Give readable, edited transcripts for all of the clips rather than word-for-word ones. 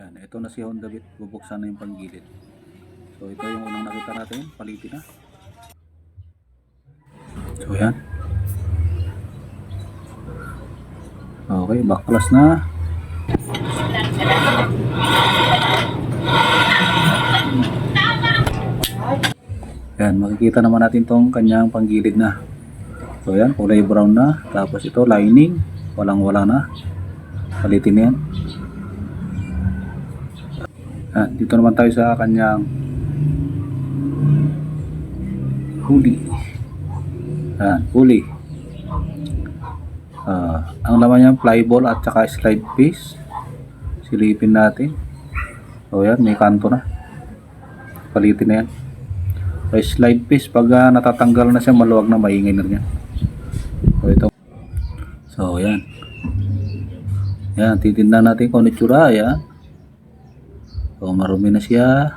Yan, ito na si Honda Beat, bubuksan na yung panggilid. So ito yung unang nakita natin, palitin na. So yan. Okay, backlas na. Yan, makikita naman natin tong kanyang panggilid na. So yan, kulay brown na. Tapos ito, lining. Walang-wala na. Palitin na yan. Dito naman tayo sa kanyang huli. Huli. Ang laman niya, flyball at saka slide piece. Silipin natin. So yan, may kanto na. Palitin na yan. So, slide piece, pag natatanggal na siya, maluwag na, maingay na rin yan. So ito. So yan. Yan, titindan natin kung itsura. Yan. So marumi na siya.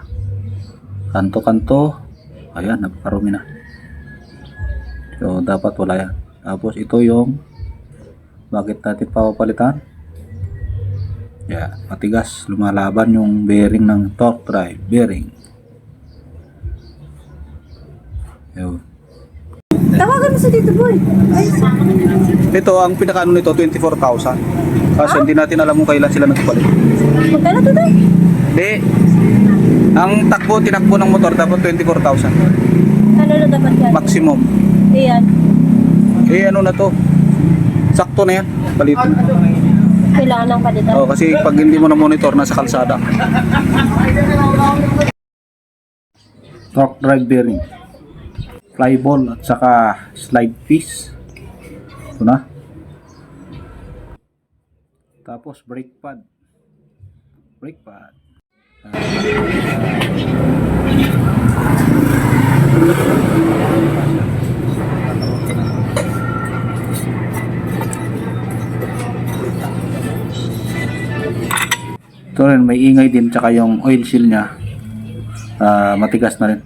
Kanto-kanto. Ayan, napakarumi na. So dapat wala yan. Tapos ito yung bakit natin papapalitan. Yan, matigas. Lumalaban yung bearing ng torque drive. Bearing. Yun. Tawagan mo sa Tito Boy. Ito, ang pinakaano nito, 24,000. Kasi hindi natin alam kung kailan sila nagpalit. Magkano to tayo? Hindi. Ang tinakbo ng motor dapat 24,000. Ano na dapat yan? Maximum. Ayan. Ano na to? Sakto na yan. Palitin. Kailangan ng palitan. Kasi pag hindi mo na monitor, nasa kalsada. Torque drive bearing. Flyball at saka slide piece. Ito na. Tapos brake pad. Brake pad. Ito rin, may ingay din, tsaka yung oil seal nya matigas na rin.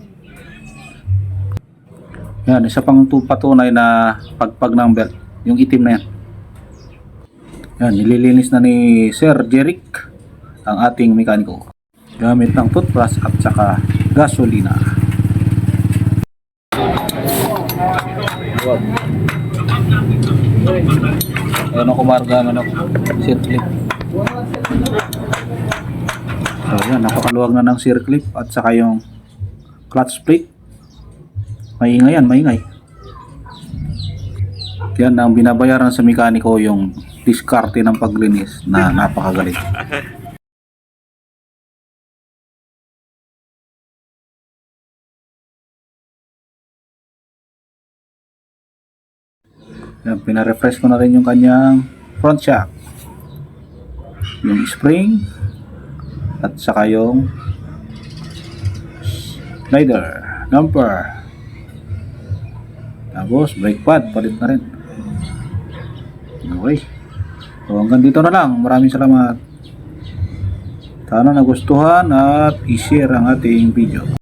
Yan, isa pang patunay na pagpag ng belt, yung itim na yan. Yan, nililinis na ni Sir Jeric ang ating mekaniko gamit ng toothbrush at saka gasolina. Ayan, kumarga ng circlip. So yan, napakaluwag na ng circlip at saka yung clutch plate. Maingay yan, maingay. Yan ang binabayaran sa mekaniko, yung diskarte ng paglinis na napakagaling. Yan, pinarefresh ko na rin yung kanyang front shock, yung spring at saka yung slider, damper. Tapos brake pad, palit na rin. Okay. So hanggang dito na lang. Maraming salamat. Sana nagustuhan at i-share ang ating video.